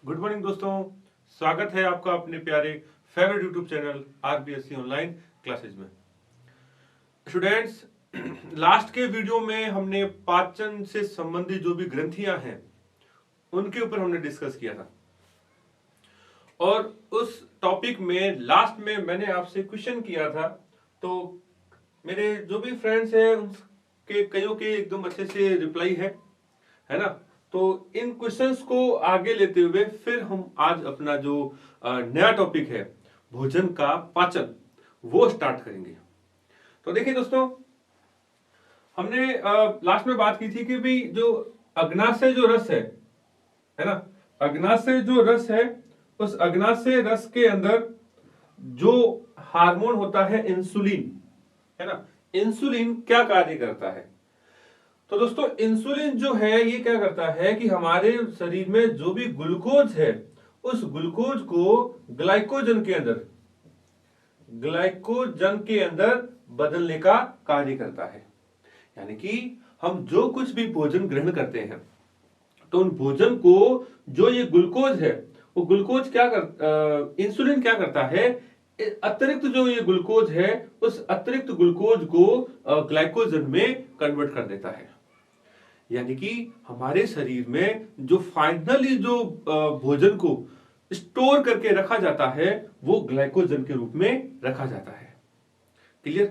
Good morning दोस्तों, स्वागत है आपका अपने प्यारे favourite YouTube channel RBSC online classes में। स्टूडेंट्स, लास्ट के वीडियो में हमने पाचन से संबंधित जो भी ग्रंथियां हैं उनके ऊपर हमने डिस्कस किया था और उस टॉपिक में लास्ट में मैंने आपसे क्वेश्चन किया था। तो मेरे जो भी फ्रेंड्स हैं उनके कईयों के एकदम अच्छे से रिप्लाई है ना। तो इन क्वेश्चंस को आगे लेते हुए फिर हम आज अपना जो नया टॉपिक है भोजन का पाचन वो स्टार्ट करेंगे। तो देखिए दोस्तों, हमने लास्ट में बात की थी कि भाई जो अग्नाशय जो रस है ना, अग्नाशय जो रस है उस अग्नाशय रस के अंदर जो हार्मोन होता है इंसुलिन, है ना। इंसुलिन क्या कार्य करता है? तो दोस्तों, इंसुलिन जो है ये क्या करता है कि हमारे शरीर में जो भी ग्लूकोज है उस ग्लूकोज को ग्लाइकोजन के अंदर बदलने का कार्य करता है। यानी कि हम जो कुछ भी भोजन ग्रहण करते हैं तो उन भोजन को जो ये ग्लूकोज है वो ग्लूकोज इंसुलिन क्या करता है, अतिरिक्त जो ये ग्लूकोज है उस अतिरिक्त ग्लूकोज को ग्लाइकोजन में कन्वर्ट कर देता है। यानी कि हमारे शरीर में जो फाइनली जो भोजन को स्टोर करके रखा जाता है वो ग्लाइकोजन के रूप में रखा जाता है। क्लियर?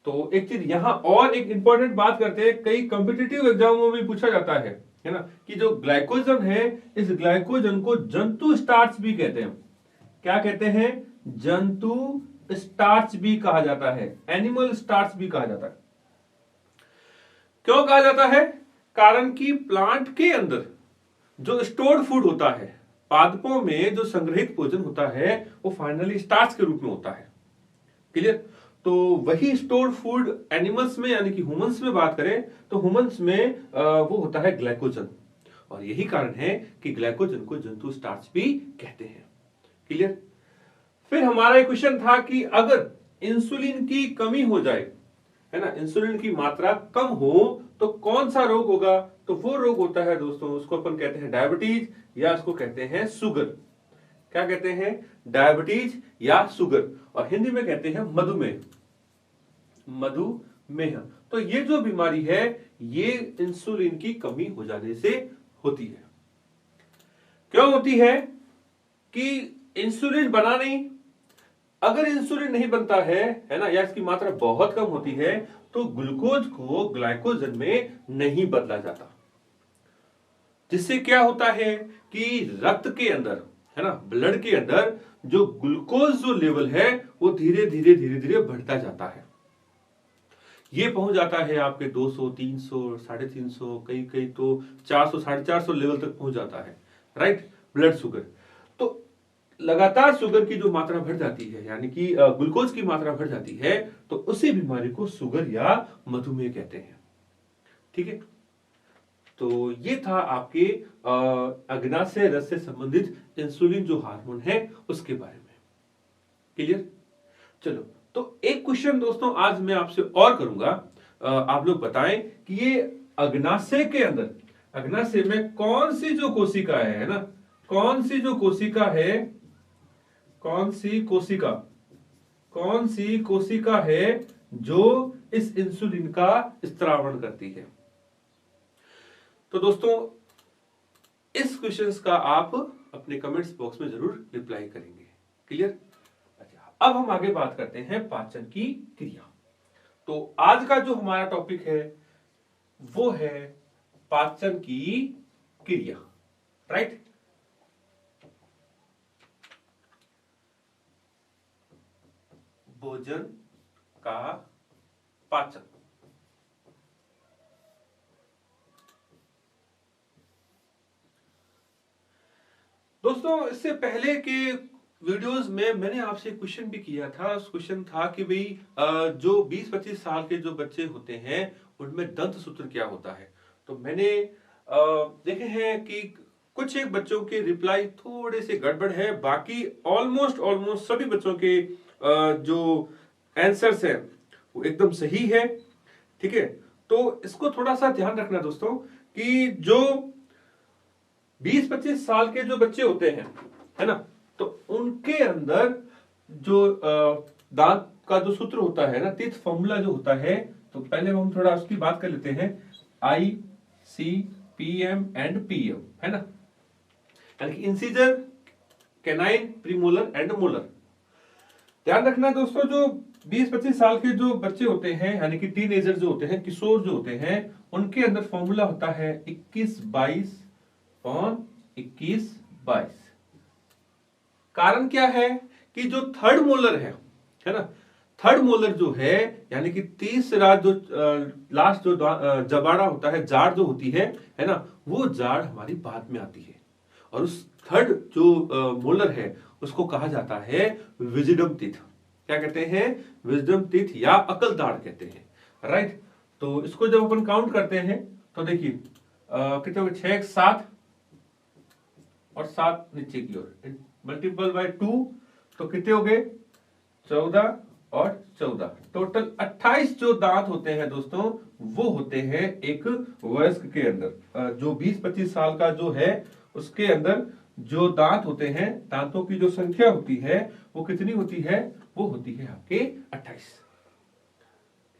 तो एक चीज यहां और एक इंपॉर्टेंट बात करते हैं, कई कॉम्पिटिटिव एग्जामों में पूछा जाता है ना, कि जो ग्लाइकोजन है इस ग्लाइकोजन को जंतु स्टार्च भी कहते हैं। क्या कहते हैं? जंतु स्टार्च भी कहा जाता है, एनिमल स्टार्च भी कहा जाता है। क्यों कहा जाता है? कारण कि प्लांट के अंदर जो स्टोर्ड फूड होता है, पादपों में जो संग्रहित भोजन होता है वो फाइनली स्टार्च के रूप में होता है। क्लियर? तो वही स्टोर्ड फूड एनिमल्स में यानी कि ह्यूमंस में बात करें तो ह्यूमंस में वो होता है ग्लाइकोजन, और यही कारण है कि ग्लाइकोजन को जंतु स्टार्च भी कहते हैं। क्लियर? फिर हमारा एक क्वेश्चन था कि अगर इंसुलिन की कमी हो जाए, है ना, इंसुलिन की मात्रा कम हो तो कौन सा रोग होगा? तो वो रोग होता है दोस्तों, उसको अपन कहते हैं डायबिटीज या उसको कहते हैं शुगर। क्या कहते हैं? डायबिटीज या शुगर, और हिंदी में कहते हैं मधुमेह। मधुमेह। तो ये जो बीमारी है ये इंसुलिन की कमी हो जाने से होती है। क्यों होती है? कि इंसुलिन बना नहीं, अगर इंसुलिन नहीं बनता है ना, या इसकी मात्रा बहुत कम होती है तो ग्लूकोज को ग्लाइकोजन में नहीं बदला जाता, जिससे क्या होता है कि रक्त के अंदर, है ना, ब्लड के अंदर जो ग्लूकोज जो लेवल है वो धीरे धीरे बढ़ता जाता है। ये पहुंच जाता है आपके 200, 300, 350, कई कई तो 400, 450 लेवल तक पहुंच जाता है, राइट, ब्लड शुगर। तो लगातार शुगर की जो मात्रा बढ़ जाती है, यानी कि ग्लूकोज की मात्रा बढ़ जाती है, तो उसी बीमारी को शुगर या मधुमेह कहते हैं। ठीक है? तो ये था आपके अग्नाशय रस से संबंधित इंसुलिन जो हार्मोन है उसके बारे में। क्लियर? चलो, तो एक क्वेश्चन दोस्तों आज मैं आपसे और करूंगा। आप लोग बताएं कि ये अग्नाशय के अंदर, अग्नाशय में कौन सी जो कोशिका है ना, कौन सी जो कोशिका है, कौन सी कोशिका है जो इस इंसुलिन का स्त्रावण करती है? तो दोस्तों, इस क्वेश्चंस का आप अपने कमेंट्स बॉक्स में जरूर रिप्लाई करेंगे। क्लियर? अच्छा, अब हम आगे बात करते हैं पाचन की क्रिया। तो आज का जो हमारा टॉपिक है वो है पाचन की क्रिया, राइट। भोजन का पाचन। दोस्तों, इससे पहले के वीडियोस में मैंने आपसे क्वेश्चन भी किया था। उस क्वेश्चन था कि भाई जो 20-25 साल के जो बच्चे होते हैं उनमें दंत सूत्र क्या होता है। तो मैंने देखे हैं कि कुछ एक बच्चों के रिप्लाई थोड़े से गड़बड़ है, बाकी ऑलमोस्ट सभी बच्चों के जो आंसर्स हैं वो एकदम सही है। ठीक है? तो इसको थोड़ा सा ध्यान रखना दोस्तों कि जो 20-25 साल के जो बच्चे होते हैं, है ना, तो उनके अंदर जो दांत का जो सूत्र होता है ना, टीथ फॉर्मूला जो होता है, तो पहले हम थोड़ा उसकी बात कर लेते हैं। ICPM एंड PM, है ना, यानी कि incisor, canine, premolar and molar. ध्यान रखना दोस्तों, जो 20-25 साल के जो बच्चे होते हैं, यानी कि टीनेजर जो होते हैं, किशोर जो होते हैं, उनके अंदर फॉर्मूला होता है 21-22/21-22। कारण क्या है कि जो थर्ड मोलर है ना, थर्ड मोलर जो है, यानी कि तीसरा जो लास्ट जो जबाड़ा होता है, जाड़ जो होती है ना, वो जाड़ हमारी बाद में आती है। और उस थर्ड जो मोलर है उसको कहा जाता है विजडम टीथ। क्या कहते हैं? विजडम टीथ या अकल दाढ़ कहते हैं, राइट। तो इसको जब अपन काउंट करते हैं तो देखिए कितने हो गए, 6, 7 और 7 नीचे की ओर, मल्टीपल बाय 2 तो कितने हो गए, 14 और 14, टोटल 28 जो दांत होते हैं दोस्तों, वो होते हैं एक वयस्क के अंदर। जो 20-25 साल का जो है उसके अंदर जो दांत होते हैं, दांतों की जो संख्या होती है वो कितनी होती है, वो होती है आपके 28।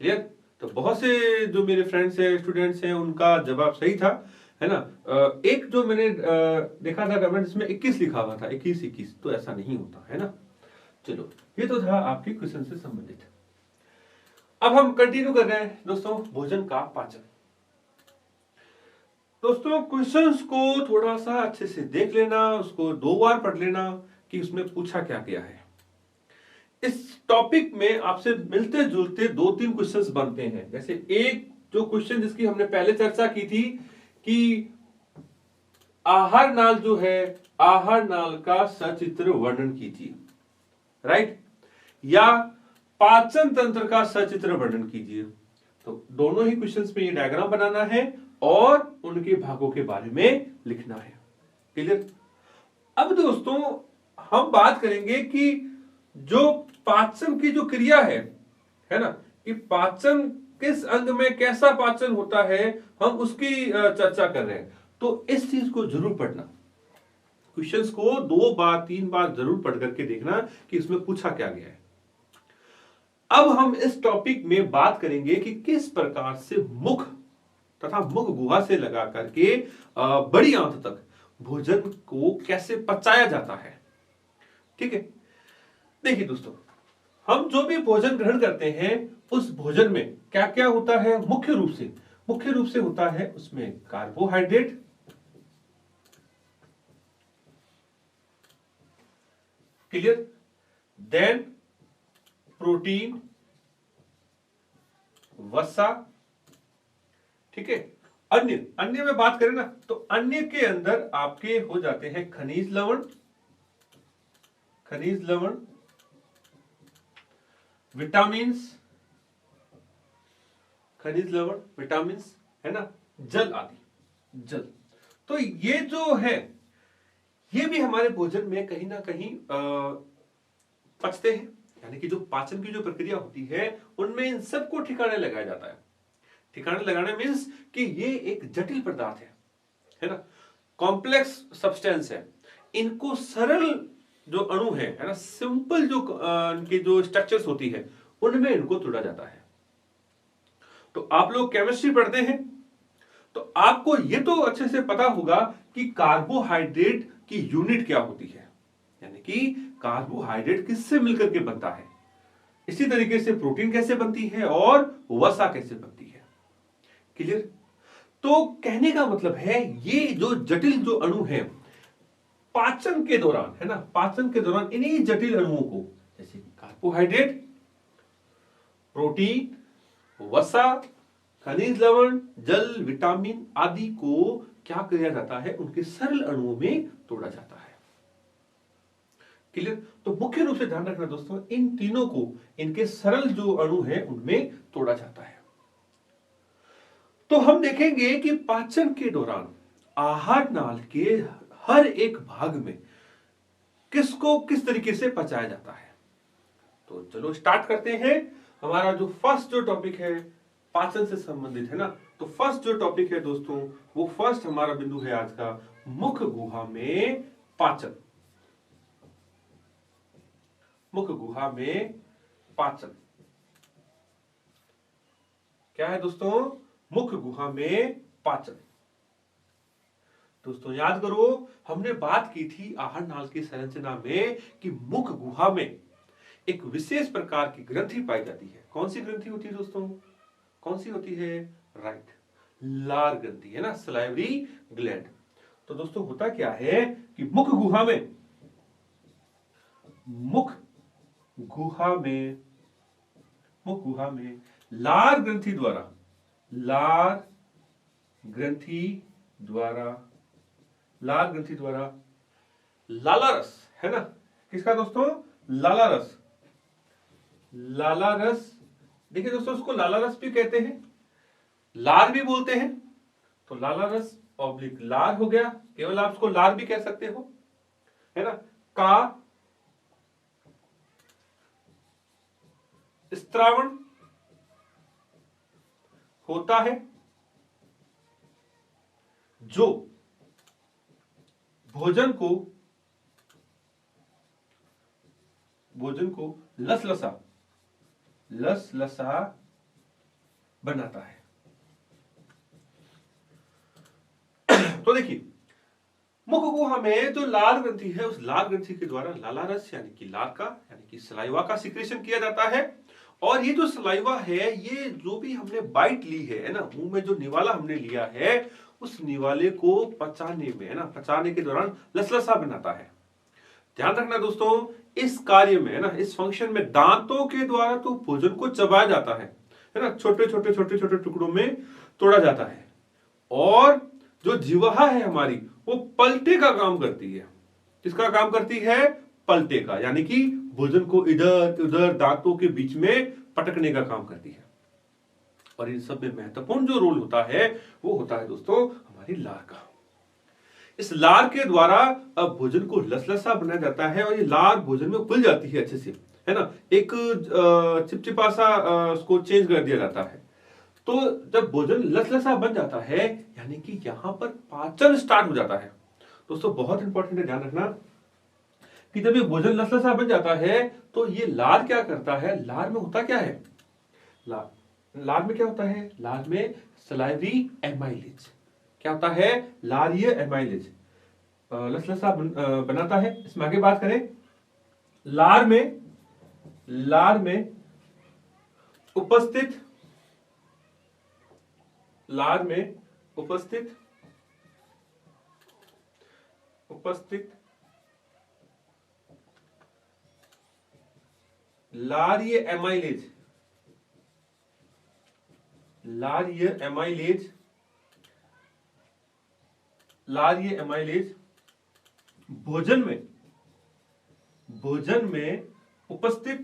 क्लियर? तो बहुत से जो मेरे फ्रेंड्स हैं, स्टूडेंट्स हैं, उनका जवाब सही था, है ना। एक जो मैंने देखा था कमेंट्स में 21 लिखा हुआ था, 21, तो ऐसा नहीं होता, है ना। चलो, ये तो था आपके क्वेश्चन से संबंधित। अब हम कंटिन्यू कर रहे हैं दोस्तों, भोजन का पाचन। दोस्तों क्वेश्चंस को थोड़ा सा अच्छे से देख लेना, उसको 2 बार पढ़ लेना कि उसमें पूछा क्या गया है। इस टॉपिक में आपसे मिलते जुलते 2-3 क्वेश्चंस बनते हैं। जैसे एक जो क्वेश्चन जिसकी हमने पहले चर्चा की थी कि आहार नाल जो है, आहार नाल का सचित्र वर्णन कीजिए, राइट, या पाचन तंत्र का सचित्र वर्णन कीजिए। तो दोनों ही क्वेश्चंस में ये डायग्राम बनाना है और उनके भागों के बारे में लिखना है। क्लियर? अब दोस्तों हम बात करेंगे कि जो पाचन की जो क्रिया है ना, कि पाचन किस अंग में कैसा पाचन होता है, हम उसकी चर्चा कर रहे हैं। तो इस चीज को जरूर पढ़ना, क्वेश्चंस को 2 बार 3 बार जरूर पढ़ करके देखना कि इसमें पूछा क्या गया है। अब हम इस टॉपिक में बात करेंगे कि किस प्रकार से मुख तथा मुख गुहा से लगा करके बड़ी आंत तक भोजन को कैसे पचाया जाता है। ठीक है, देखिए दोस्तों, हम जो भी भोजन ग्रहण करते हैं उस भोजन में क्या क्या होता है, मुख्य रूप से होता है उसमें कार्बोहाइड्रेट, क्लियर, देन प्रोटीन, वसा, ठीक है। अन्य में बात करें ना, तो अन्य के अंदर आपके हो जाते हैं खनिज लवण, विटामिन्स, है ना, जल आदि, जल। तो ये जो है, ये भी हमारे भोजन में कहीं ना कहीं पचते हैं, यानी कि जो पाचन की जो प्रक्रिया होती है उनमें इन सबको ठिकाने लगाया जाता है। ठिकाने लगाने मींस कि ये एक जटिल पदार्थ है ना, कॉम्प्लेक्स सब्सटेंस है। इनको सरल जो अणु है ना, सिंपल जो इनके जो स्ट्रक्चर्स होती है उनमें इनको तोड़ा जाता है। तो आप लोग केमिस्ट्री पढ़ते हैं तो आपको ये तो अच्छे से पता होगा कि कार्बोहाइड्रेट की यूनिट क्या होती है, यानी कि कार्बोहाइड्रेट किससे मिलकर के बनता है। इसी तरीके से प्रोटीन कैसे बनती है और वसा कैसे बनती है। क्लियर? तो कहने का मतलब है ये जो जटिल जो अणु है पाचन के दौरान, है ना, पाचन के दौरान इन्हीं जटिल अणुओं को, जैसे कार्बोहाइड्रेट, प्रोटीन, वसा, खनिज लवण, जल, विटामिन आदि को क्या किया जाता है, उनके सरल अणुओं में तोड़ा जाता है। क्लियर? तो मुख्य रूप से ध्यान रखना दोस्तों, इन तीनों को इनके सरल जो अणु है उनमें तोड़ा जाता है। तो हम देखेंगे कि पाचन के दौरान आहार नाल के हर एक भाग में किसको किस तरीके से पचाया जाता है। तो चलो स्टार्ट करते हैं। हमारा जो फर्स्ट जो टॉपिक है पाचन से संबंधित है ना, तो फर्स्ट जो टॉपिक है दोस्तों, वो फर्स्ट हमारा बिंदु है आज का, मुख गुहा में पाचन। मुख गुहा में पाचन क्या है दोस्तों? मुख गुहा में पाचन। दोस्तों याद करो, हमने बात की थी आहार नाल की संरचना में कि मुख गुहा में एक विशेष प्रकार की ग्रंथि पाई जाती है। कौन सी ग्रंथि होती है दोस्तों? कौन सी होती है? राइट, लार ग्रंथि है ना, सलाइवरी ग्लैंड। तो दोस्तों होता क्या है कि मुख गुहा में लार ग्रंथि द्वारा लाला रस है ना, किसका दोस्तों? लाला रस। देखिए दोस्तों, उसको लाला रस भी कहते हैं, लार भी बोलते हैं। तो लाला रस ऑब्लिक लार हो गया, केवल आप उसको लार भी कह सकते हो, है ना। का स्त्रावण होता है जो भोजन को लसलसा बनाता है। तो देखिए, मुख गुहा में जो लाल ग्रंथि है, उस लाल ग्रंथि के द्वारा लाला रस यानी कि लार का यानी कि सलाइवा का सिक्रेशन किया जाता है। और ये जो सलाइवा है, ये जो भी हमने बाइट ली है ना, मुंह में जो निवाला हमने लिया है, उस निवाले को पचाने में, है ना, पचाने के दौरान लसलसा बनाता है। ध्यान रखना दोस्तों, इस कार्य में, है ना, इस फंक्शन में दांतों के द्वारा तो भोजन को चबाया जाता है ना, छोटे छोटे टुकड़ों में तोड़ा जाता है। और जो जीवा है हमारी, वो पलटे का काम करती है। किसका काम करती है? पलटे का, यानी कि भोजन को इधर उधर दांतों के बीच में पटकने का काम करती है। और इन सब में महत्वपूर्ण जो रोल होता है, वो होता है दोस्तों हमारी लार का। इस लार के द्वारा अब भोजन को लसलसा बनाया जाता है, और ये लार भोजन में घुल जाती है अच्छे से, है ना। एक चिपचिपा सा उसको चेंज कर दिया जाता है। तो जब भोजन लसलसा बन जाता है, यानी कि यहां पर पाचन स्टार्ट हो जाता है। दोस्तों बहुत इंपॉर्टेंट है, ध्यान रखना कि जब ये भोजन लसलसा बन जाता है, तो ये लार क्या करता है? लार में होता क्या है? लार में क्या होता है? लार में सलाइवरी एमाइलेज। क्या होता है? लारीय एमाइलेज लसलसा बनाता है। इसमें आगे बात करें, लार में उपस्थित लारीय एमाइलेज भोजन में उपस्थित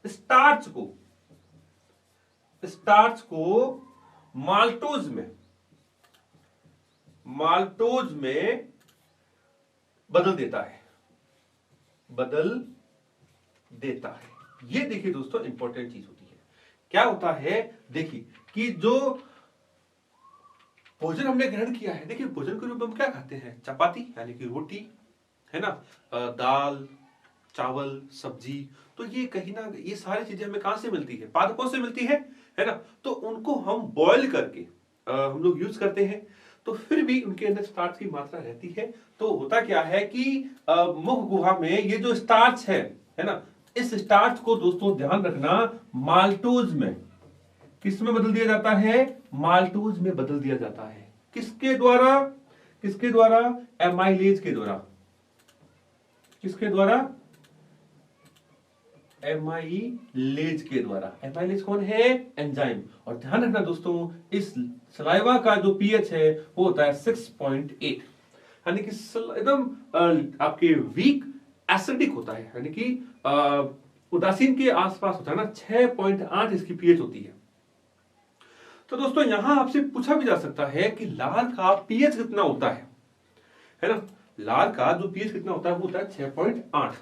स्टार्च को माल्टोज में बदल देता है। ये देखिए दोस्तों इंपॉर्टेंट चीज होती है। क्या होता है? देखिए कि जो भोजन हमने ग्रहण किया है, देखिए भोजन के रूप में हम क्या खाते हैं? चपाती यानी कि रोटी, है ना, दाल, चावल, सब्जी। तो ये कहीं ना, ये सारी चीजें हमें कहां से मिलती है? पादपों से मिलती है ना। तो उनको हम बॉयल करके हम लोग यूज करते हैं, तो फिर भी उनके अंदर स्टार्च की मात्रा रहती है। तो होता क्या है कि मुख गुहा में ये जो स्टार्च है ना, इस स्टार्च को दोस्तों ध्यान रखना, माल्टोज में, किसमें बदल दिया जाता है? माल्टोज में बदल दिया जाता है। किसके द्वारा? एमाइलेज के द्वारा। किसके द्वारा? एमाइलेज के द्वारा। एमाइलेज कौन है? एंजाइम। और ध्यान रखना दोस्तों, इस सलाइवा का जो पीएच है वो होता है 6.8, यानी कि एकदम आपके वीक एसिडिक होता है, यानी कि उदासीन के आसपास होता है ना। 6.8 इसकी पीएच होती है। तो दोस्तों यहां आपसे पूछा भी जा सकता है कि लार का पीएच कितना होता है ना। लार का जो पीएच कितना होता है वो होता है 6.8।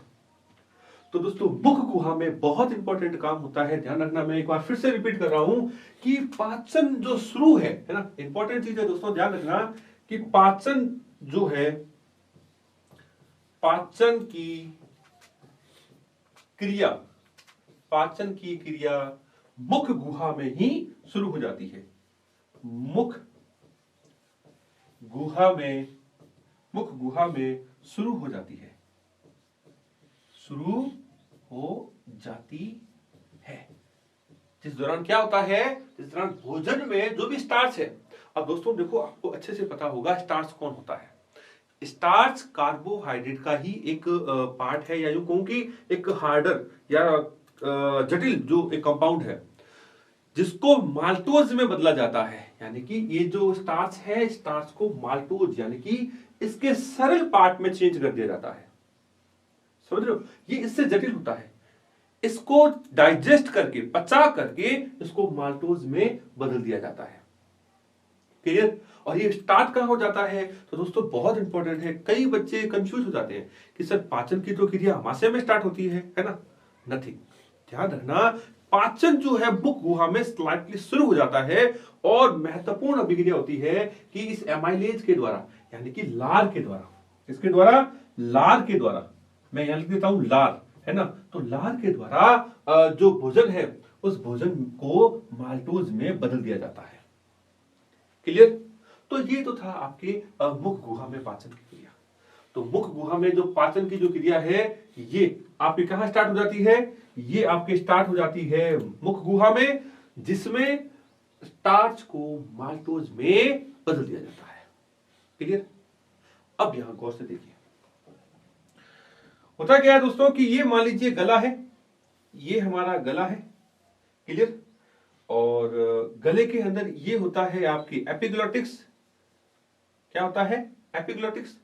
तो दोस्तों मुख गुहा में बहुत इंपॉर्टेंट काम होता है, ध्यान रखना। मैं एक बार फिर से रिपीट कर रहा हूं कि पाचन जो शुरू है ना, इंपॉर्टेंट चीज है दोस्तों, ध्यान रखना कि पाचन जो है, पाचन की क्रिया, पाचन की क्रिया मुख गुहा में ही शुरू हो जाती है। मुख गुहा में, मुख गुहा में शुरू हो जाती है, शुरू हो जाती है। जिस दौरान क्या होता है, जिस दौरान भोजन में जो भी स्टार्च है। अब दोस्तों देखो, आपको अच्छे से पता होगा स्टार्च कौन होता है। स्टार्च कार्बोहाइड्रेट का ही एक पार्ट है, या यूं कहूं कि एक हार्डर या जटिल जो एक कंपाउंड है जिसको माल्टोज में बदला जाता है। यानी कि ये जो स्टार्च है, स्टार्च को माल्टोज यानी कि इसके सरल पार्ट में चेंज कर दिया जाता है। समझ रहे हो, ये इससे जटिल होता है। इसको डाइजेस्ट करके, पचा करके इसको माल्टोज में बदल दिया जाता है। क्लियर। और ये स्टार्ट कहां हो जाता है, तो दोस्तों बहुत इंपॉर्टेंट है। कई बच्चे कंफ्यूज हो जाते हैं कि सर पाचन की तो क्रिया आमाशय में स्टार्ट होती है ना। नथिंग, ध्यान रखना, पाचन जो है मुख गुहा में स्लाइटली शुरू हो जाता है। और महत्वपूर्ण अभिक्रिया होती है कि इस एमाइलेज के द्वारा, यानी कि लार के द्वारा, इसके द्वारा, लार के द्वारा, मैं यहां लिख देता हूं लार, है ना। तो लार के द्वारा जो भोजन है उस भोजन को माल्टोज में बदल दिया जाता है। क्लियर। तो ये तो था आपके मुख गुहा में पाचन की क्रिया। तो मुख गुहा में जो पाचन की जो क्रिया है, ये आपकी कहां स्टार्ट हो जाती है, ये आपके स्टार्ट हो जाती है मुख गुहा में, जिसमें स्टार्च को माल्टोज में बदल दिया जाता है। क्लियर। अब यहां गौर से देखिए, होता क्या है दोस्तों कि ये मान लीजिए गला है, ये हमारा गला है। क्लियर। और गले के अंदर ये होता है आपकी एपिग्लोटिक्स। क्या होता है, एपिग्लोटिक्स।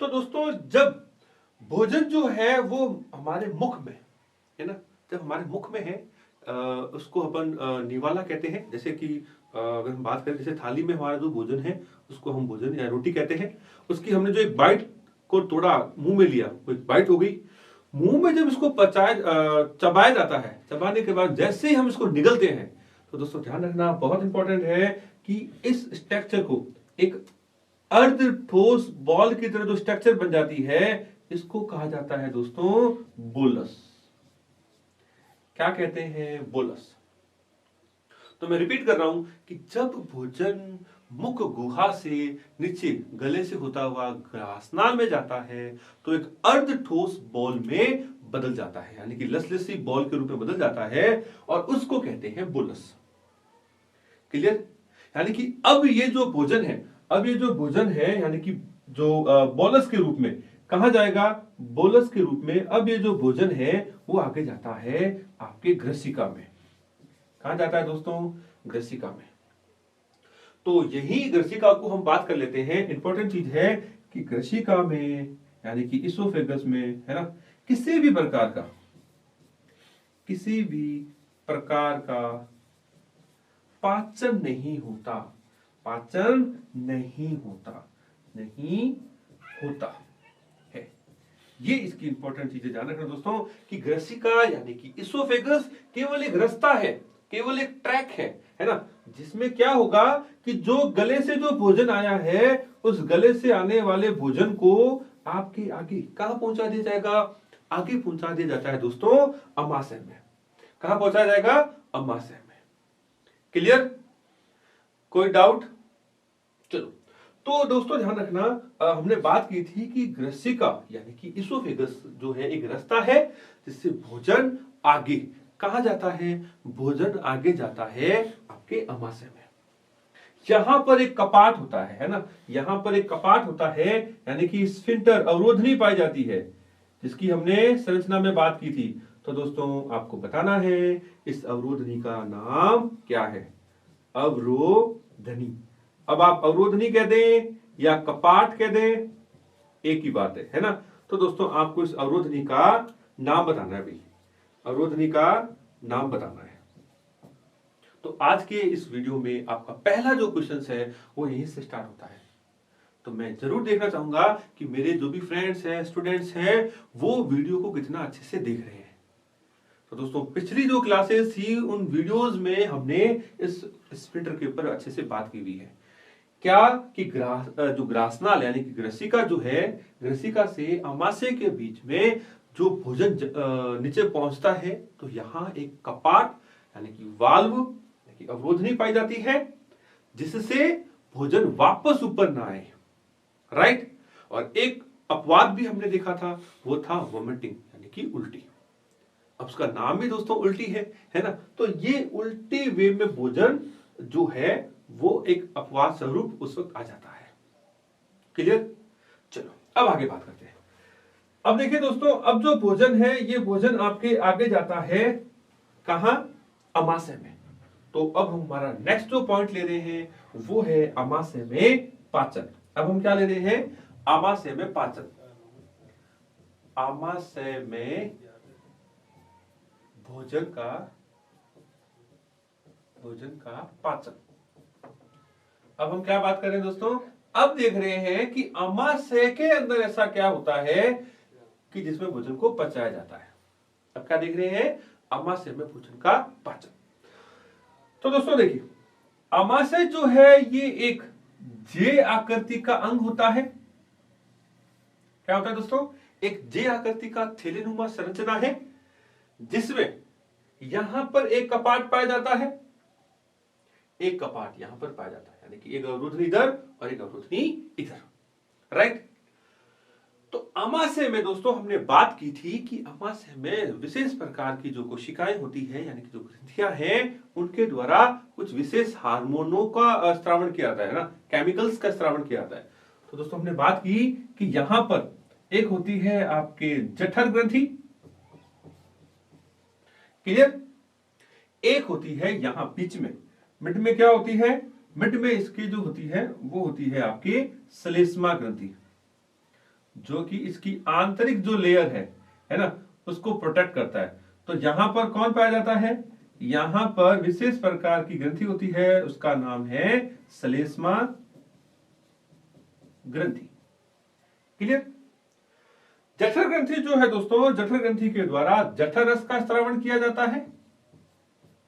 तो दोस्तों जब भोजन जो है वो हमारे मुख में है ना, जब हमारे मुख में है, उसको अपन निवाला कहते हैं। जैसे कि अगर हम बात करें, जैसे थाली में हमारा जो भोजन है उसको हम भोजन या रोटी कहते हैं। उसकी हमने जो एक बाइट को तोड़ा, मुंह में लिया, वो एक बाइट हो गई। मुंह में जब इसको चबाया जाता है, चबाने के बाद जैसे ही हम इसको निगलते हैं, तो दोस्तों ध्यान रखना, बहुत इंपॉर्टेंट है कि इस स्ट्रक्चर को, एक अर्ध ठोस बॉल की तरह जो स्ट्रक्चर बन जाती है, इसको कहा जाता है दोस्तों बोलस। क्या कहते हैं, बोलस। तो मैं रिपीट कर रहा हूं कि जब भोजन मुख गुहा से नीचे गले से होता हुआ ग्रासनाल में जाता है, तो एक अर्ध ठोस बॉल में बदल जाता है, यानी कि लसलसी बॉल के रूप में बदल जाता है, और उसको कहते हैं बोलस। क्लियर। यानी कि अब ये जो भोजन है, अब ये जो भोजन है, यानी कि जो बोलस के रूप में कहा जाएगा, बोलस के रूप में अब ये जो भोजन है वो आगे जाता है आपके ग्रसिका में। कहा जाता है दोस्तों, ग्रसिका में। तो यही ग्रसिका को हम बात कर लेते हैं। इंपॉर्टेंट चीज है कि ग्रसिका में, यानी कि इसोफेगस में, है ना, किसी भी प्रकार का, किसी भी प्रकार का पाचन नहीं होता, पाचन नहीं होता, नहीं होता है। ये इसकी इंपॉर्टेंट चीजें ध्यान रखना दोस्तों कि ग्रसिका यानी कि इसोफेगस केवल एक रास्ता है, केवल एक ट्रैक है ना, जिसमें क्या होगा कि जो गले से जो भोजन आया है, उस गले से आने वाले भोजन को आपके आगे कहां पहुंचा दिया जाएगा, आगे पहुंचा दिया जाता है दोस्तों अमाशय में। कहां पहुंचाया जाएगा, अमाशय में। क्लियर। कोई डाउट। चलो, तो दोस्तों ध्यान रखना, हमने बात की थी कि ग्रसिका यानी कि इसोफेगस जो है एक रास्ता है जिससे भोजन आगे कहा जाता है, भोजन आगे जाता है आपके अमाशय में। यहां पर एक कपाट होता है ना, यहां पर एक कपाट होता है, यानी कि स्फिंक्टर, अवरोधनी पाई जाती है, जिसकी हमने संरचना में बात की थी। तो दोस्तों आपको बताना है इस अवरोधनी का नाम क्या है, अवरोधनी। अब आप अवरोधनी कह दें या कपाट कह दें, एक ही बात है ना। तो दोस्तों आपको इस अवरोधनी का नाम बताना है भाई, अवरोधनी का नाम बताना है। तो आज के इस वीडियो में आपका पहला जो क्वेश्चन है वो यहीं से स्टार्ट होता है। तो मैं जरूर देखना चाहूंगा कि मेरे जो भी फ्रेंड्स हैं, स्टूडेंट्स हैं, वो वीडियो को कितना अच्छे से देख रहे हैं। तो दोस्तों पिछली जो क्लासेस थी उन वीडियोस में हमने इस स्प्लिटर के ऊपर अच्छे से बात की हुई है। क्या कि जो ग्रासनाल यानी कि ग्रसिका जो है, ग्रसिका से अमाशय के बीच में जो भोजन नीचे पहुंचता है, तो यहां एक कपाट यानी कि वाल्व यानी कि अवरोधनी पाई जाती है, जिससे भोजन वापस ऊपर ना आए। राइट। और एक अपवाद भी हमने देखा था, वो था वोमिटिंग यानी कि उल्टी। अब उसका नाम भी दोस्तों उल्टी है ना। तो ये उल्टी वे में भोजन जो है वो एक अपवाद स्वरूप उस वक्त आ जाता है। क्लियर। चलो अब आगे बात करते हैं। अब देखिए दोस्तों, अब जो भोजन है ये भोजन आपके आगे जाता है कहां? अमाशय में। तो अब हम हमारा नेक्स्ट जो पॉइंट ले रहे हैं वो है अमाशय में पाचन। अब हम क्या ले रहे हैं? अमाशय में पाचन। अमाशय में भोजन का पाचन। अब हम क्या बात कर रहे हैं दोस्तों? अब देख रहे हैं कि अमाशय के अंदर ऐसा क्या होता है कि जिसमें भोजन को पचाया जाता है। अब क्या देख रहे हैं? अमाशय में भोजन का पाचन। तो दोस्तों देखिए, अमाशय जो है ये एक जे आकृति का अंग होता है। क्या होता है दोस्तों? एक जे आकृति का थैलेनुमा संरचना है, जिसमें यहां पर एक कपाट पाया जाता है, एक कपाट यहां पर पाया जाता है, यानी कि एक अवरोधनी इधर और एक अवरोधनी इधर। राइट। तो अमाशय में दोस्तों हमने बात की थी कि अमाशय में विशेष प्रकार की जो कोशिकाएं होती है यानी कि जो ग्रंथियां हैं, उनके द्वारा कुछ विशेष हार्मोनों का स्रावण किया जाता है ना, केमिकल्स का स्रावण किया जाता है। तो दोस्तों हमने बात की कि यहां पर एक होती है आपके जठर ग्रंथि। क्लियर। एक होती है यहां बीच में, मिड में क्या होती है? मिड में इसकी जो होती है वो होती है आपकी श्लेष्मा ग्रंथि, जो कि इसकी आंतरिक जो लेयर है ना, उसको प्रोटेक्ट करता है। तो यहां पर कौन पाया जाता है? यहां पर विशेष प्रकार की ग्रंथि होती है, उसका नाम है श्लेष्मा ग्रंथि। क्लियर। जठर ग्रंथि जो है दोस्तों, जठर ग्रंथि के द्वारा जठर रस का स्रावण किया जाता है।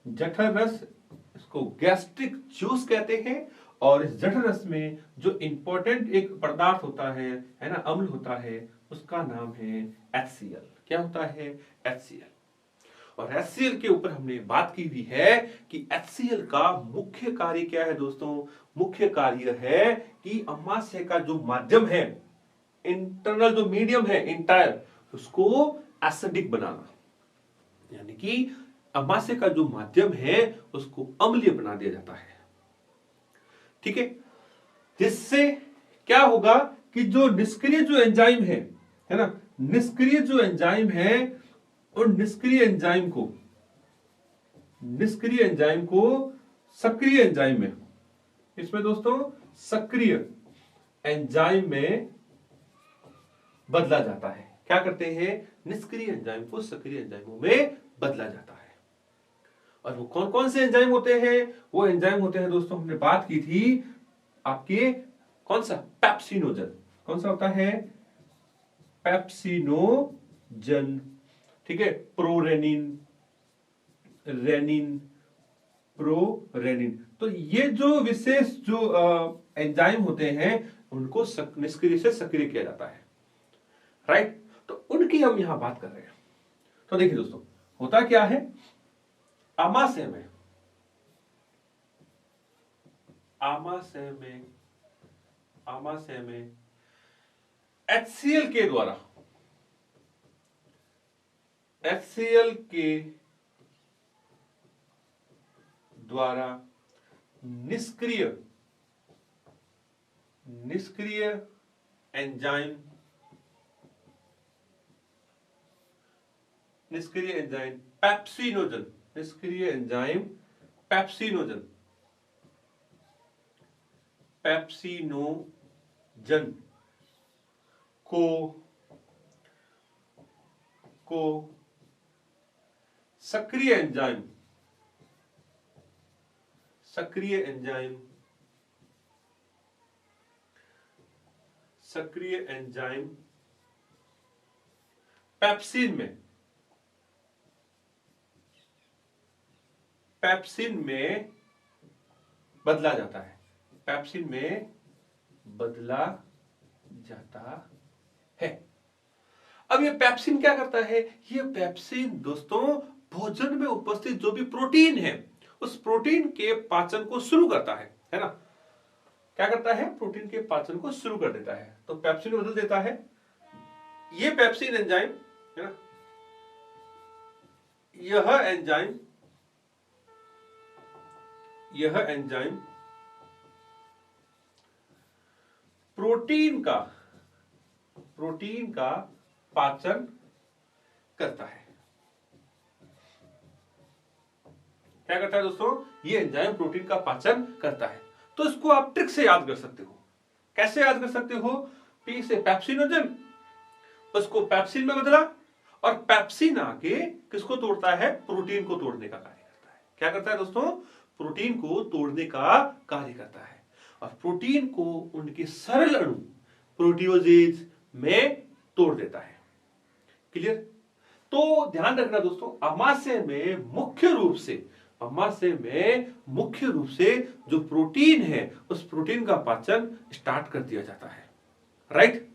जठर रस, इसको गैस्ट्रिक जूस कहते हैं। और इस जठर रस में जो इंपॉर्टेंट एक पदार्थ होता है ना, अम्ल होता है, उसका नाम है HCl। क्या होता है? HCl। और HCl के ऊपर हमने बात की हुई है कि HCl का मुख्य कार्य क्या है दोस्तों? मुख्य कार्य है कि अमाशय का जो माध्यम है, इंटरनल जो मीडियम है इंटायर, उसको एसिडिक बनाना, यानी कि अमाशय का जो माध्यम है उसको अम्लीय बना दिया जाता है। ठीक है। जिससे क्या होगा कि जो निष्क्रिय जो एंजाइम है ना, निष्क्रिय जो एंजाइम है, उन निष्क्रिय एंजाइम को सक्रिय एंजाइम में, इसमें दोस्तों सक्रिय एंजाइम में बदला जाता है। क्या करते हैं? निष्क्रिय एंजाइम को सक्रिय एंजाइमों में बदला जाता है। और वो कौन कौन से एंजाइम होते हैं? वो एंजाइम होते हैं दोस्तों, हमने बात की थी आपके, कौन सा? पेप्सिनोजन। कौन सा होता है? पेप्सिनोजन। ठीक है। Prorenin, renin, prorenin. तो ये जो विशेष जो एंजाइम होते हैं, उनको निष्क्रिय से सक्रिय किया जाता है। राइट। तो उनकी हम यहां बात कर रहे हैं। तो देखिए दोस्तों, होता क्या है? अमाशय में HCl के द्वारा निष्क्रिय एंजाइम पेप्सिनोजन, पेप्सिनोजन को सक्रिय एंजाइम सक्रिय एंजाइम पेप्सिन में बदला जाता है, पेप्सिन में बदला जाता है। अब ये पेप्सिन क्या करता है? ये पेप्सिन दोस्तों भोजन में उपस्थित जो भी प्रोटीन है उस प्रोटीन के पाचन को शुरू करता है ना? क्या करता है? प्रोटीन के पाचन को शुरू कर देता है, तो पेप्सिन बदल देता है। ये पेप्सिन एंजाइम है ना, यह एंजाइम प्रोटीन का पाचन करता है। क्या करता है दोस्तों? ये एंजाइम प्रोटीन का पाचन करता है। तो इसको आप ट्रिक से याद कर सकते हो। कैसे याद कर सकते हो? पी से पेप्सिनोजन, उसको पेप्सिन में बदला, और पेप्सिन आके किसको तोड़ता है? प्रोटीन को तोड़ने का कार्य करता है। क्या करता है दोस्तों? प्रोटीन को तोड़ने का कार्य करता है, और प्रोटीन को उनके सरल अणु प्रोटियोजेज में तोड़ देता है। क्लियर? तो ध्यान रखना दोस्तों, आमाशय में मुख्य रूप से जो प्रोटीन है उस प्रोटीन का पाचन स्टार्ट कर दिया जाता है। राइट?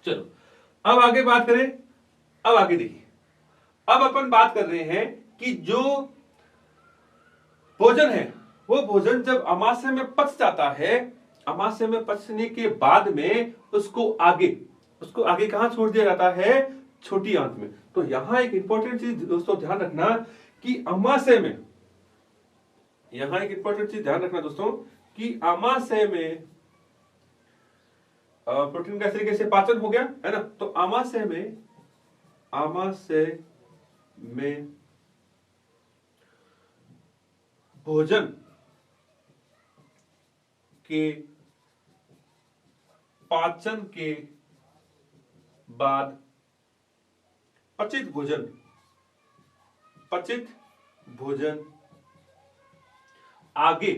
चलो अब आगे बात करें। अब आगे देखिए, अब अपन बात कर रहे हैं कि जो भोजन है वो भोजन जब आमाशय में पच जाता है, आमाशय में पचने के बाद में उसको आगे कहां छोड़ दिया जाता है? छोटी आंत में। तो यहां एक इंपॉर्टेंट चीज दोस्तों ध्यान रखना कि आमाशय में, यहां एक इंपॉर्टेंट चीज ध्यान रखना दोस्तों कि आमाशय में प्रोटीन का तरीके से पाचन हो गया है ना, तो आमाशय में भोजन के पाचन के बाद पचित भोजन आगे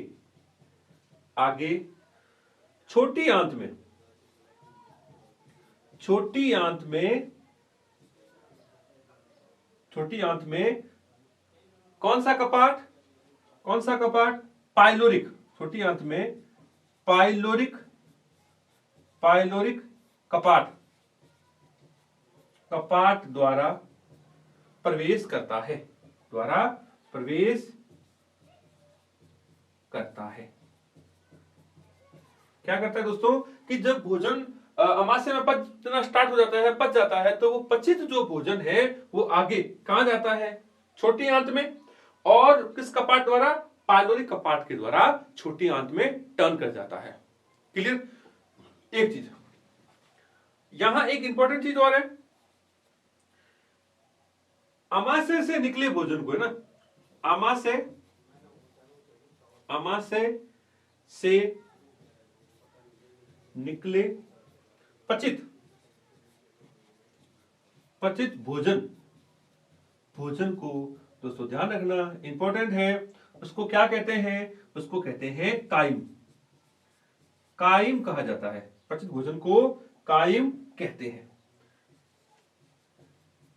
छोटी आंत में कौन सा कपाट? पाइलोरिक। छोटी आंत में पाइलोरिक कपाट द्वारा प्रवेश करता है, क्या करता है दोस्तों कि जब भोजन आमाशय में पचना स्टार्ट हो जाता है, पच जाता है, तो वो पचित जो भोजन है वो आगे कहां जाता है? छोटी आंत में, और किस कपाट द्वारा? पाइलोरिक कपाट के द्वारा छोटी आंत में टर्न कर जाता है। क्लियर? एक चीज यहां, एक इंपॉर्टेंट चीज और है, आमाशय से निकले भोजन को है ना, आमाशय से निकले पचित भोजन को दोस्तों ध्यान रखना, इंपॉर्टेंट है, उसको क्या कहते हैं? उसको कहते हैं काइम कहा जाता है। पचित भोजन को काइम कहते हैं।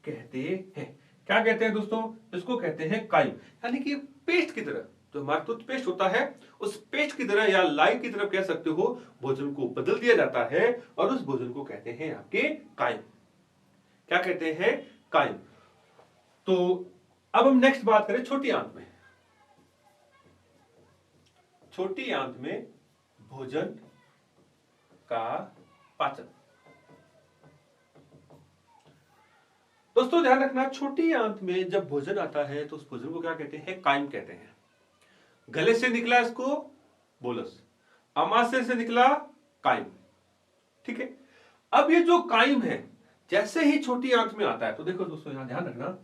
क्या कहते हैं दोस्तों? इसको कहते हैं काइम, यानी कि पेस्ट की तरह, जो हमारा टूथपेस्ट होता है उस पेस्ट की तरह या लाई की तरह कह सकते हो, भोजन को बदल दिया जाता है और उस भोजन को कहते हैं आपके काइम। क्या कहते हैं? काइम। तो अब हम नेक्स्ट बात करें छोटी आंत में। छोटी आंत में भोजन का पाचन। दोस्तों ध्यान रखना, छोटी आंत में जब भोजन आता है तो उस भोजन को क्या कहते हैं? काइम कहते हैं। गले से निकला इसको बोलस, आमाशय से निकला काइम। ठीक है? अब ये जो काइम है जैसे ही छोटी आंत में आता है, तो देखो दोस्तों यहां ध्यान रखना,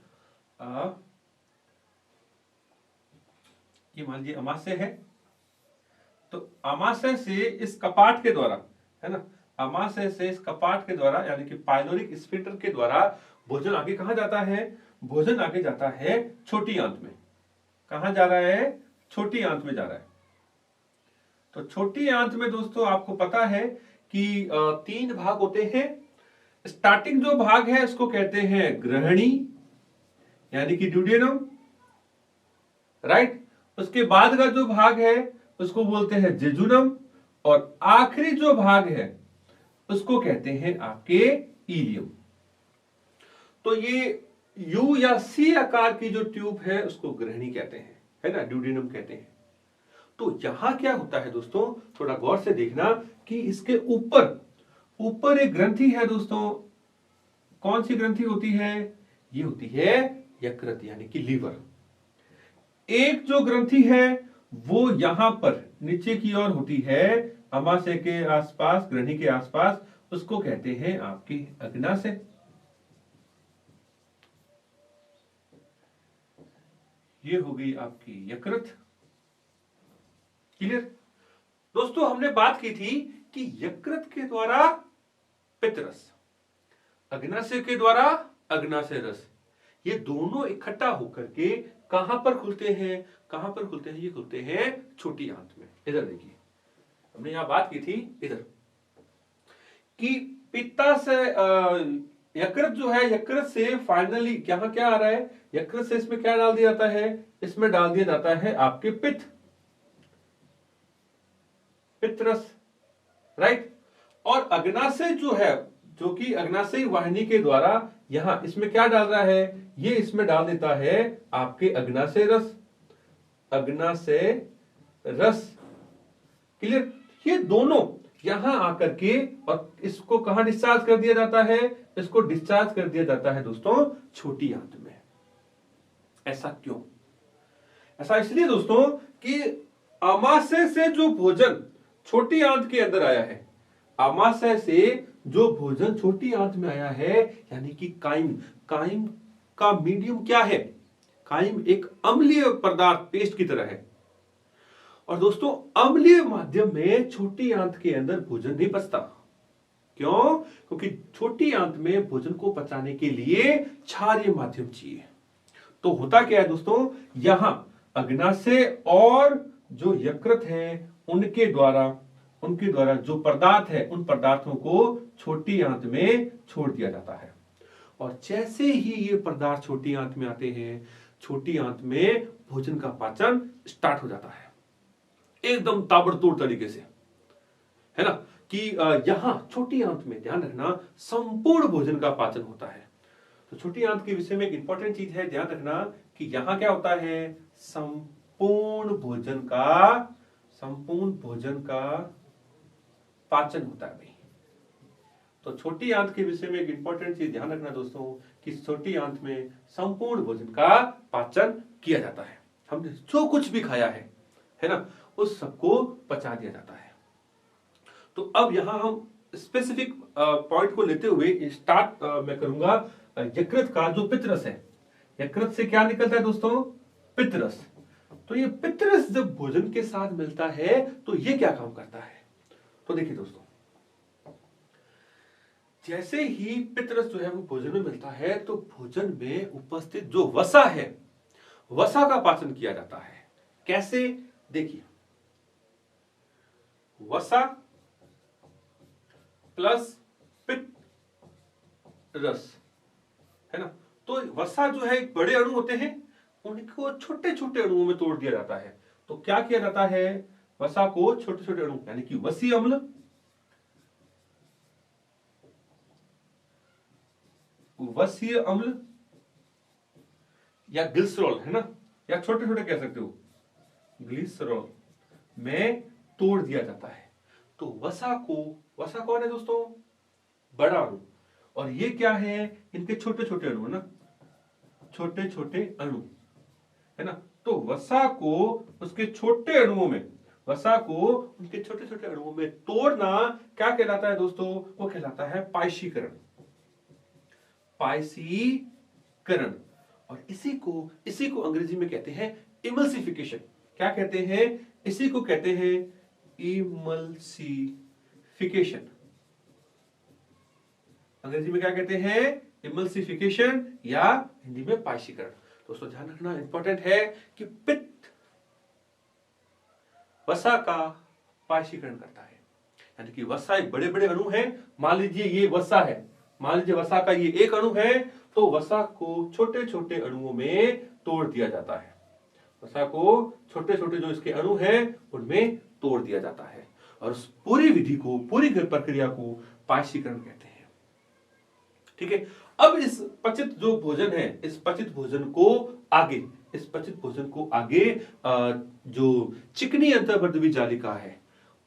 ये मान लीजिए आमाशय है, तो आमाशय से इस कपाट के द्वारा है ना, आमाशय से इस कपाट के द्वारा यानी कि पाइलोरिक स्फिंक्टर के द्वारा भोजन आगे कहां जाता है? भोजन आगे जाता है छोटी आंत में। कहां जा रहा है? छोटी आंत में जा रहा है। तो छोटी आंत में दोस्तों आपको पता है कि तीन भाग होते हैं। स्टार्टिंग जो भाग है उसको कहते हैं ग्रहणी यानी कि ड्यूडेनम, राइट। उसके बाद का जो भाग है उसको बोलते हैं जेजुनम, और आखिरी जो भाग है उसको कहते हैं आपके इलियम। तो ये यू या सी आकार की जो ट्यूब है उसको ग्रहणी कहते हैं, है ना, ड्यूडेनम कहते हैं। तो यहां क्या होता है दोस्तों, थोड़ा गौर से देखना कि इसके ऊपर ऊपर एक ग्रंथि है दोस्तों। कौन सी ग्रंथि होती है? ये होती है यकृत यानी कि लीवर। एक जो ग्रंथि है वो यहां पर नीचे की ओर होती है, अमाशय के आसपास, ग्रहणी के आसपास, उसको कहते हैं आपके अग्नाशय। ये हो गई आपकी यकृत। क्लियर? दोस्तों हमने बात की थी कि यकृत के द्वारा पित्तरस, अग्नाशय के द्वारा अग्नाशय रस, ये दोनों इकट्ठा होकर के कहां पर खुलते हैं? कहां पर खुलते हैं? ये खुलते हैं छोटी आंत में। इधर देखिए, हमने यहां बात की थी इधर कि पित्ता से यकृत जो है, यकृत से फाइनली यहां क्या आ रहा है? यकृत से इसमें क्या डाल दिया जाता है? इसमें डाल दिया जाता है आपके पित्तरस, राइट। और अग्नाशय जो है, जो कि अग्नाशय वाहिनी के द्वारा यहां इसमें क्या डाल रहा है? ये इसमें डाल देता है आपके अग्नाशय रस, अग्नाशय रस। क्लियर? ये दोनों यहां आकर के, और इसको कहां डिस्चार्ज कर दिया जाता है? इसको डिस्चार्ज कर दिया जाता है दोस्तों छोटी आंत में। ऐसा क्यों? ऐसा इसलिए दोस्तों कि आमाशय से जो भोजन छोटी आंत के अंदर आया है, आमाशय से जो भोजन छोटी आंत में आया है, यानी कि काइम, काइम का मीडियम क्या है? काइम एक अम्लीय पदार्थ, पेस्ट की तरह है। और दोस्तों अम्लीय माध्यम में छोटी आंत के अंदर भोजन नहीं पचता। क्यों? क्योंकि छोटी आंत में भोजन को पचाने के लिए क्षारीय माध्यम चाहिए। तो होता क्या है दोस्तों, यहां अग्नाशय और जो यकृत है उनके द्वारा जो पदार्थ है, उन पदार्थों को छोटी आंत में छोड़ दिया जाता है। और जैसे ही ये पदार्थ छोटी आंत में आते हैं, छोटी आंत में भोजन का पाचन स्टार्ट हो जाता है, एकदम ताबड़तोड़ तरीके से, है ना। कि यहां छोटी आंत में ध्यान रखना संपूर्ण भोजन का पाचन होता है। तो छोटी आंत के विषय में एक इंपॉर्टेंट चीज है, ध्यान रखना कि यहां क्या होता है? संपूर्ण भोजन का पाचन होता है भाई। तो छोटी आंत के विषय में एक इंपॉर्टेंट चीज ध्यान रखना दोस्तों कि छोटी आंत में संपूर्ण भोजन का पाचन किया जाता है। हमने जो कुछ भी खाया है ना, उस सबको पचा दिया जाता है। तो अब यहां हम स्पेसिफिक पॉइंट को लेते हुए स्टार्ट मैं करूंगा यकृत का जो पित्तरस है। यकृत से क्या निकलता है दोस्तों? पित्तरस। तो ये पित्तरस जब भोजन के साथ मिलता है तो ये क्या काम करता है? तो देखिए दोस्तों, जैसे ही पित्तरस जो है वो भोजन में मिलता है तो भोजन में उपस्थित जो वसा है, वसा का पाचन किया जाता है। कैसे? देखिए, वसा प्लस पित्त रस, है ना। तो वसा जो है बड़े अणु होते हैं, उनको छोटे छोटे अणुओं में तोड़ दिया जाता है। तो क्या किया जाता है? वसा को छोटे छोटे अणु यानी कि वसीय अम्ल, या ग्लिसरॉल, है ना, या छोटे छोटे कह सकते हो ग्लिसरॉल में तोड़ दिया जाता है। तो वसा कौन है दोस्तों? बड़ा अणु। और ये क्या है? इनके छोटे छोटे अणु, है ना, छोटे छोटे अणु, है ना। तो वसा को उसके छोटे अणुओं में, वसा को उनके छोटे छोटे अणुओं में तोड़ना क्या कहलाता है दोस्तों? वो कहलाता है पायशीकरण। पायसीकरण। और इसी को अंग्रेजी में कहते हैं इमल्सिफिकेशन। क्या कहते हैं? इसी को कहते हैं इमल्सिफिकेशन। अंग्रेजी में क्या कहते हैं? इमल्सिफिकेशन, या हिंदी में पायशीकरण। दोस्तों ध्यान रखना इंपॉर्टेंट है कि पित्त वसा का पायशीकरण करता है। यानी कि वसा एक बड़े बड़े अणु है। मान लीजिए ये वसा है, मान लीजिए वसा का ये एक अणु है, तो वसा को छोटे छोटे अणुओं में तोड़ दिया जाता है। वसा को छोटे छोटे जो इसके अणु हैं उनमें तोड़ दिया जाता है, और उस पूरी विधि को, पूरी प्रक्रिया को पायसीकरण कहते हैं। ठीक है। अब इस पचित जो भोजन है, इस पचित भोजन को आगे, इस पचित भोजन को आगे जो चिकनी अंतर्वर्धी जालिका है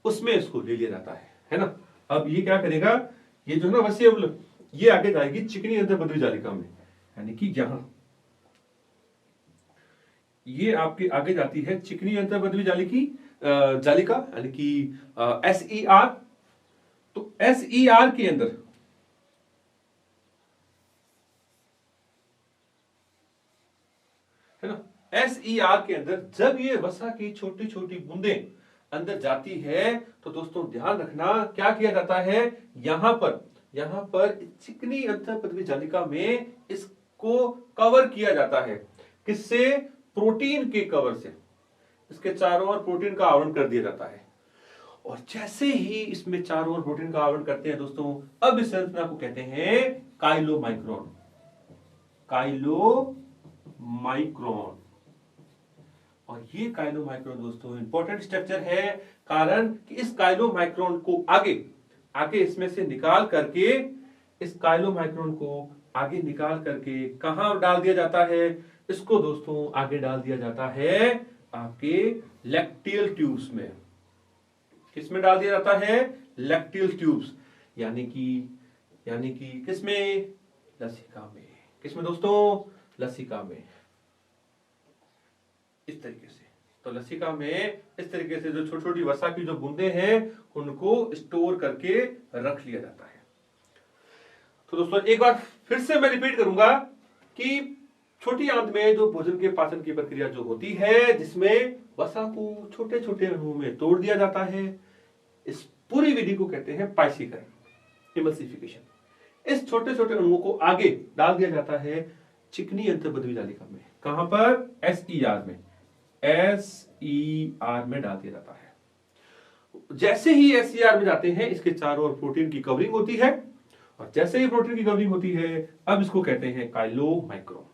उसमें इसको ले लिया जाता है ना। अब ये क्या करेगा, ये जो है ना वसीय अम्ल, ये आगे जाएगी चिकनी अंतर्वर्धी जालिका में, यानी कि यहां ये आपके आगे जाती है चिकनी अंतर्वर्धी जालिका, यानी कि SER। तो SER के अंदर है ना, SER के अंदर जब ये वसा की छोटी छोटी बूंदें अंदर जाती है, तो दोस्तों ध्यान रखना क्या किया जाता है, यहां पर चिकनी अंतर्वर्धी जालिका में इसको कवर किया जाता है। किससे? प्रोटीन के कवर से। इसके चारों ओर प्रोटीन का आवरण कर दिया जाता है, और जैसे ही इसमें चारों ओर प्रोटीन का आवरण करते हैं दोस्तों, अब इस संरचना को कहते हैं काइलोमाइक्रोन। काइलोमाइक्रोन। और ये काइलोमाइक्रोन दोस्तों इंपॉर्टेंट स्ट्रक्चर है, कारण कि इस काइलोमाइक्रोन को आगे इसमें से निकाल करके, इस काइलोमाइक्रोन को आगे निकाल करके कहां डाल दिया जाता है, इसको दोस्तों आगे डाल दिया जाता है आपके लैक्टियल ट्यूब्स में। किसमें डाल दिया जाता है? लैक्टियल ट्यूब्स, यानी कि किसमें? लसिका में। किसमें दोस्तों? लसिका में। इस तरीके से, तो लसिका में इस तरीके से जो छोटी छोटी वसा की जो बूंदे हैं उनको स्टोर करके रख लिया जाता है। तो दोस्तों एक बार फिर से मैं रिपीट करूंगा कि छोटी आंत में जो भोजन के पाचन की प्रक्रिया जो होती है, जिसमें वसा को छोटे छोटे अणुओं में तोड़ दिया जाता है, इस पूरी विधि को कहते हैं पायसीकरण, इमल्सिफिकेशन। इस छोटे छोटे अणुओं को आगे डाल दिया जाता है चिकनी अंतर्वर्धी जालिका में। कहां पर? SER में। SER में डाल दिया जाता है। जैसे ही SER में जाते हैं, इसके चारों ओर प्रोटीन की कवरिंग होती है, और जैसे ही प्रोटीन की कवरिंग होती है, अब इसको कहते हैं काइलोमाइक्रोन।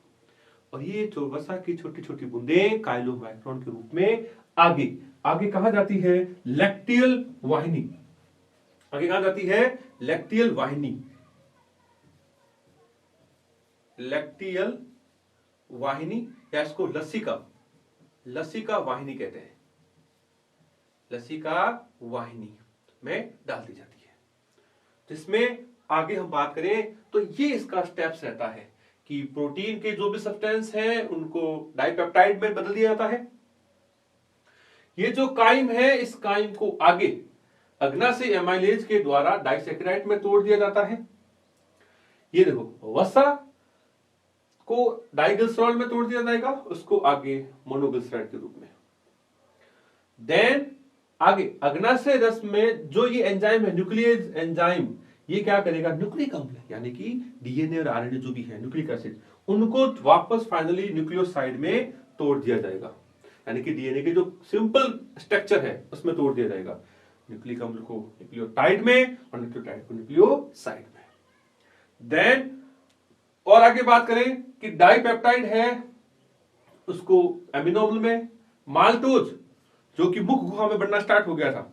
और ये जो वसा की छोटी छोटी बूंदें काइलोमाइक्रोन के रूप में आगे कहां जाती है? लैक्टियल वाहिनी। आगे कहां जाती है? लैक्टियल वाहिनी। लैक्टियल वाहिनी, या इसको लसिका वाहिनी कहते हैं। लसिका वाहिनी में डाल दी जाती है, जिसमें आगे हम बात करें तो ये इसका स्टेप्स रहता है कि प्रोटीन के जो भी सब्सटेंस हैं उनको डाइपेप्टाइड में बदल दिया जाता है। ये जो काइम है, इस काइम को आगे अग्नाशय एमाइलेज के द्वारा डाइसैकेराइड में तोड़ दिया जाता है। ये देखो, वसा को डाइग्लिसरॉल में तोड़ दिया जाएगा, उसको आगे मोनोग्लिसराइड के रूप में। देन आगे अग्नाशय रस में जो ये एंजाइम है, न्यूक्लियस एंजाइम, ये क्या करेगा? न्यूक्लिक अम्ल, यानी कि DNA और RNA जो भी है, न्यूक्लिक एसिड, उनको वापस फाइनली न्यूक्लियोसाइड में तोड़ दिया जाएगा। यानी कि DNA के जो सिंपल स्ट्रक्चर है उसमें तोड़ दिया जाएगा, न्यूक्लिक अम्ल को न्यूक्लियोटाइड में और न्यूक्लियोटाइड को न्यूक्लियोसाइड में। देन और आगे बात करें कि डाइपेप्टाइड है, उसको एमिनो अम्ल में, माल्टोज जो कि मुख गुहा में बनना स्टार्ट हो गया था,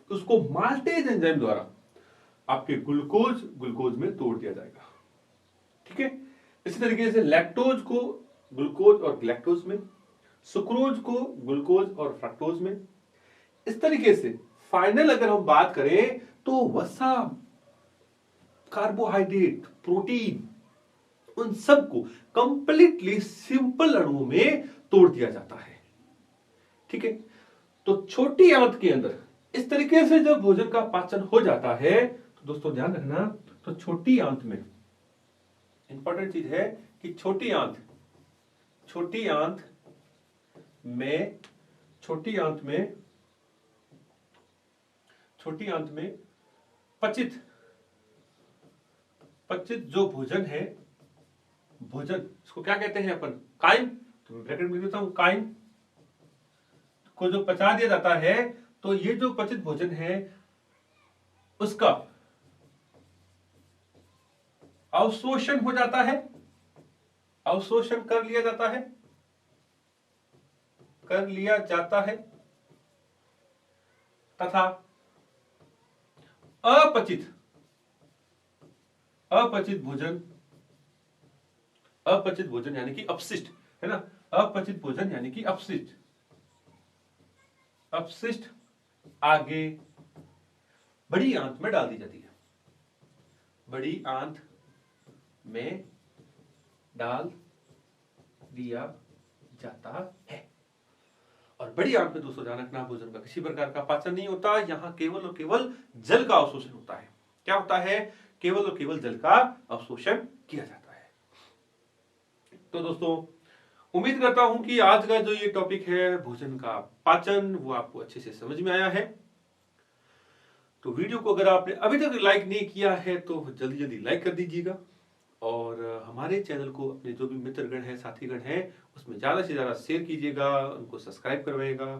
उसको माल्टेज एंजाइम द्वारा आपके ग्लूकोज में तोड़ दिया जाएगा। ठीक है। इसी तरीके से लैक्टोज को ग्लूकोज और ग्लैक्टोज में, सुक्रोज को ग्लूकोज और फ्रक्टोज में। इस तरीके से फाइनल अगर हम बात करें तो वसा, कार्बोहाइड्रेट, प्रोटीन, उन सबको कंप्लीटली सिंपल अणुओं में तोड़ दिया जाता है। ठीक है। तो छोटी आंत के अंदर इस तरीके से जब भोजन का पाचन हो जाता है, तो दोस्तों ध्यान रखना, तो छोटी आंत में इंपॉर्टेंट चीज है कि छोटी आंत में पचित जो भोजन है, इसको क्या कहते हैं अपन? काइम। तो मैं ब्रैकेट में लिख देता हूं, काइम को जो पचा दिया जाता है, तो ये जो पचित भोजन है उसका अवशोषण हो जाता है, अवशोषण कर लिया जाता है, कर लिया जाता है तथा अपचित अपचित भोजन, अपचित भोजन यानी कि अपशिष्ट, है ना, अपचित भोजन यानी कि अपशिष्ट, अपशिष्ट आगे बड़ी आंत में डाल दी जाती है, बड़ी आंत में डाल दिया जाता है। और बड़ी आंत में दोस्तों ध्यान रखना, भोजन का किसी प्रकार का पाचन नहीं होता, यहां केवल और केवल जल का अवशोषण होता है। क्या होता है? केवल और केवल जल का अवशोषण किया जाता है। तो दोस्तों उम्मीद करता हूं कि आज का जो ये टॉपिक है भोजन का पाचन, वो आपको अच्छे से समझ में आया है। तो वीडियो को अगर आपने अभी तक लाइक नहीं किया है तो जल्दी जल्दी लाइक कर दीजिएगा, और हमारे चैनल को अपने जो भी मित्रगण हैं, साथीगण हैं, उसमें ज्यादा से ज्यादा शेयर कीजिएगा, उनको सब्सक्राइब करवाइएगा।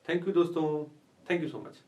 थैंक यू दोस्तों, थैंक यू सो मच।